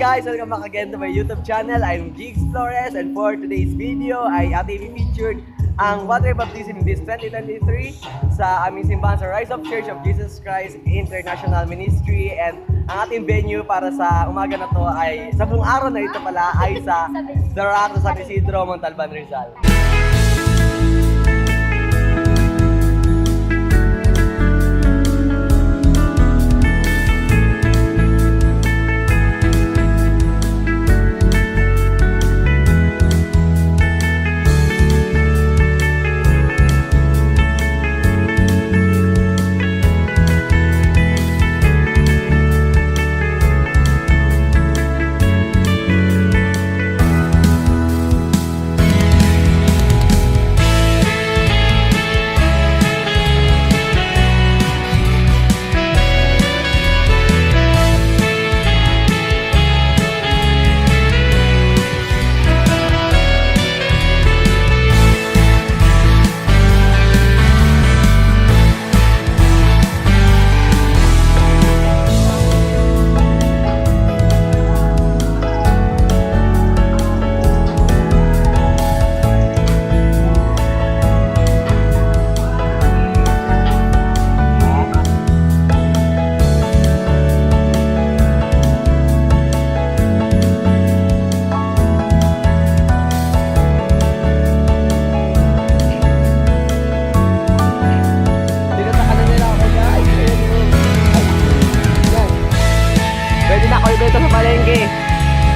guys! Welcome back again to my YouTube channel. I'm Jigs Flores, and for today's video ay ating featured ang water baptism this 2023 sa aming simbahan sa Rise of Church of Jesus Christ International Ministry. And ang ating venue para sa umaga na to ay, sa buong araw na ito pala, ay sa The Rock sa San Isidro, Montalban, Rizal.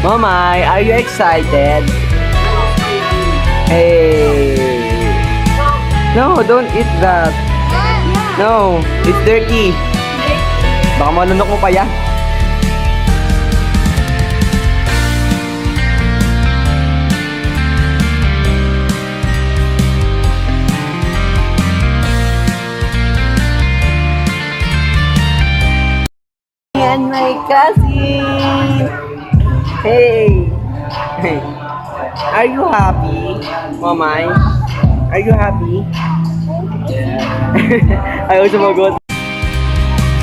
Mamay, are you excited? Hey! No, don't eat that. No, it's dirty. Baka manunok mo pa yan. And my cousin. Hey! Hey! Are you happy, Mamay? Are you happy? Yeah. Ayaw sumagot.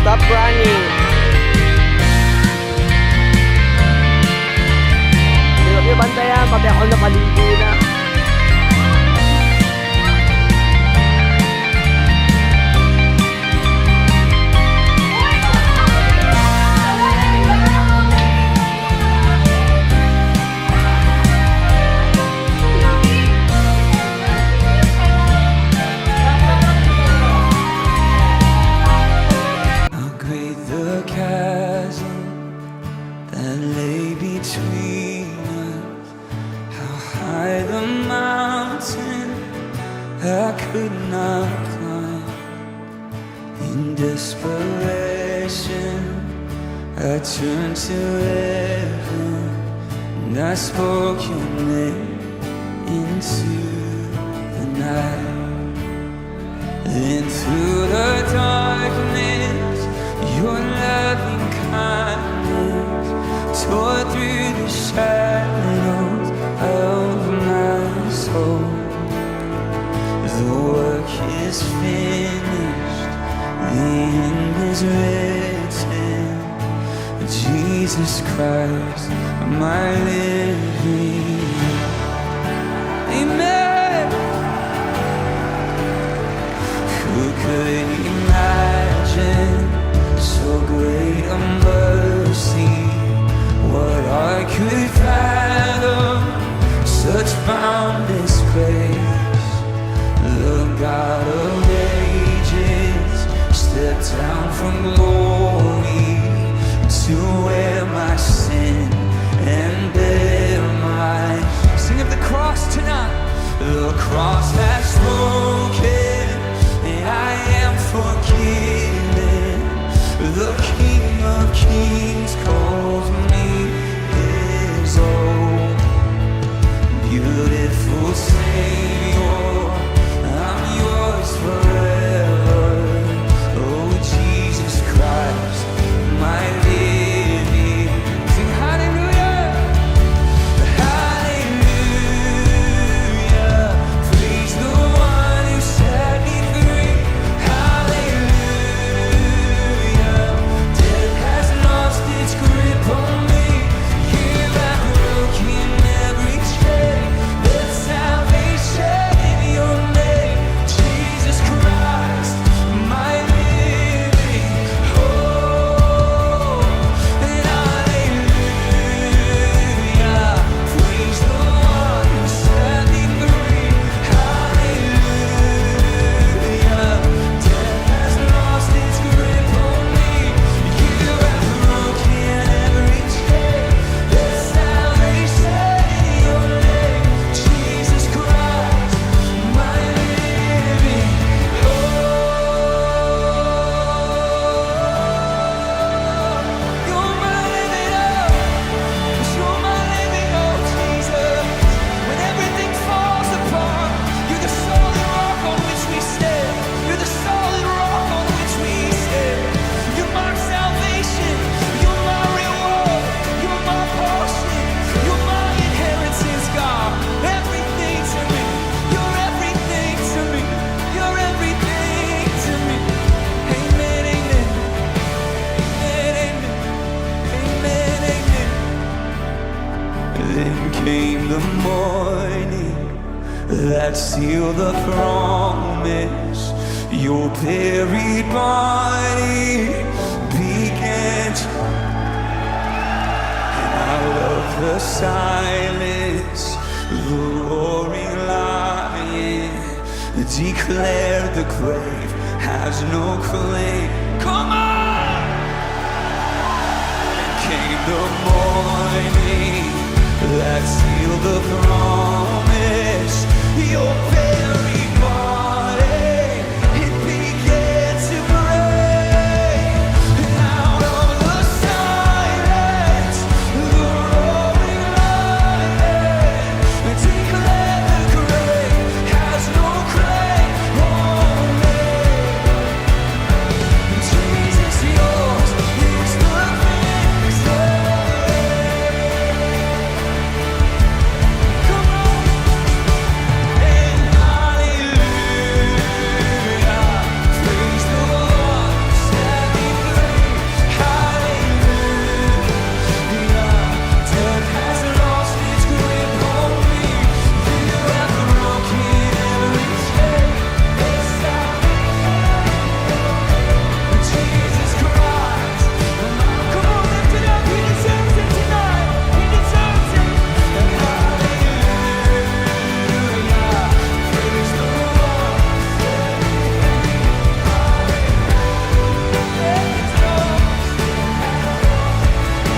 Stop running! Hindi ko bantayan, pati ako napaligo na. I could not climb. In desperation, I turned to heaven and I spoke your name into the night. Then through the darkness, your loving kindness tore through the shadows of my soul. The work is finished, the end is written. Jesus Christ, my living. Amen. Who could imagine so great a mercy? What I could fathom, such boundless grace. The God of ages stepped down from glory to wear my sin and bear my. Sing of the cross tonight. The cross has spoken and I am forgiven. The King of Kings calls me his own. Beautiful Savior, I'm yours forever. Oh Jesus Christ, my living. Sing hallelujah, hallelujah. Praise the one who set me free. Hallelujah. Death has lost Then came the morning that sealed the promise. Your buried body began to. And I love the silence, the roaring lion declared the grave has no claim. Come on! Came the morning that sealed the promise. Your buried body, it began to break. And out of the silence, the roaring lion declared the grave has no claim on me. Jesus, yours is the victory. Come on, and hallelujah, praise the Lord, set me free. Hallelujah, death has lost its grip on me. You have broken every chain. There's Jesus Christ. Come on, lift it up. He deserves it tonight. He deserves it. And hallelujah, praise the Lord.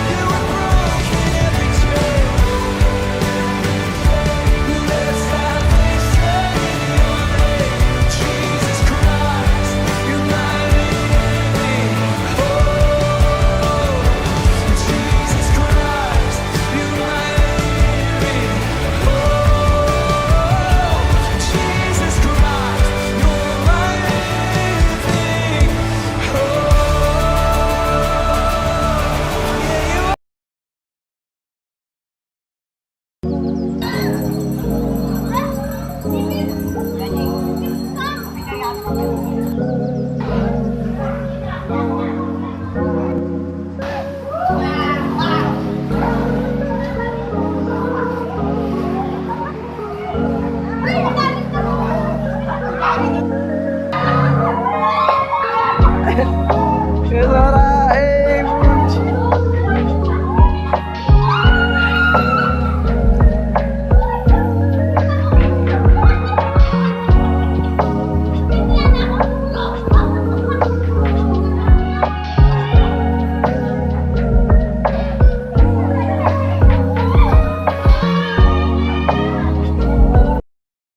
You have broken every chain. Let's have this in your name. Jesus Christ, you're my living hope. Jesus Christ, you're my living hope. Jesus Christ, you're my living hope. Yeah, you are.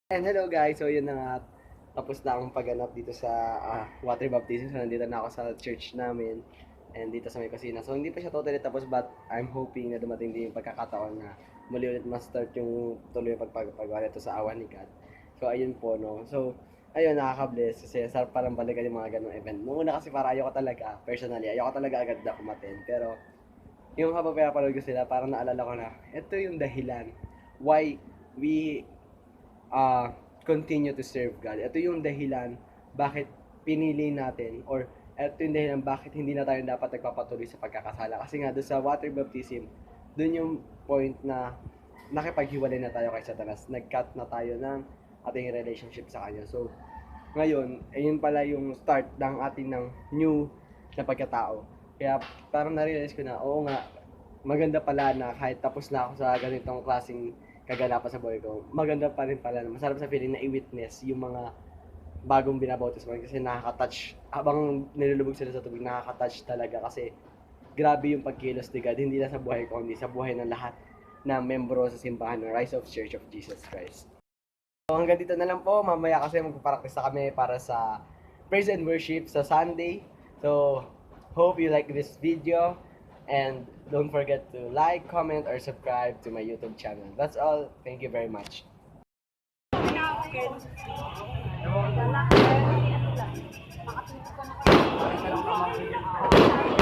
And hello guys, so yun na nga, tapos na akong pagganap dito sa water baptism. So nandito na ako sa church namin and dito sa may kusina. So hindi pa siya totally tapos but I'm hoping na dumating din yung pagkakataon na muli ulit ma-start yung tuloy yung pagpapagawa nito sa awan ni God. So ayun po no. So ayun, nakaka-bless kasi sarap parang balikan yung mga ganong event. Noong una kasi para ayoko talaga, personally, ayoko talaga agad na umattend. Pero yung habang pinapanood ko sila, parang naalala ko na ito yung dahilan why we continue to serve God. Ito yung dahilan bakit pinili natin or ito yung dahilan bakit hindi na tayo dapat nagpapatuloy sa pagkakasala. Kasi nga doon sa water baptism, doon yung point na nakipaghiwalay na tayo kay Satanas. Nag-cut na tayo ng ating relationship sa Kanya. So, ngayon, ayun pala yung start ng ating ng new na pagkatao. Kaya parang na-realize ko na, oo nga, maganda pala na kahit tapos na ako sa ganitong klaseng kaganapan sa buhay ko, maganda pa rin pala, masarap sa feeling na i-witness yung mga bagong binabautis mo kasi nakaka-touch, habang nilulubog sila sa tubig, nakaka-touch talaga kasi grabe yung pagkilos ni God, hindi na sa buhay ko, hindi sa buhay ng lahat na membro sa simbahan ng Rise of Church of Jesus Christ. So hanggang dito na lang po, mamaya kasi magpapractice na kami para sa praise and worship sa Sunday. So, hope you like this video. And don't forget to like, comment, or subscribe to my YouTube channel. That's all. Thank you very much. Lalaki, ano lang. Makatulog ko na.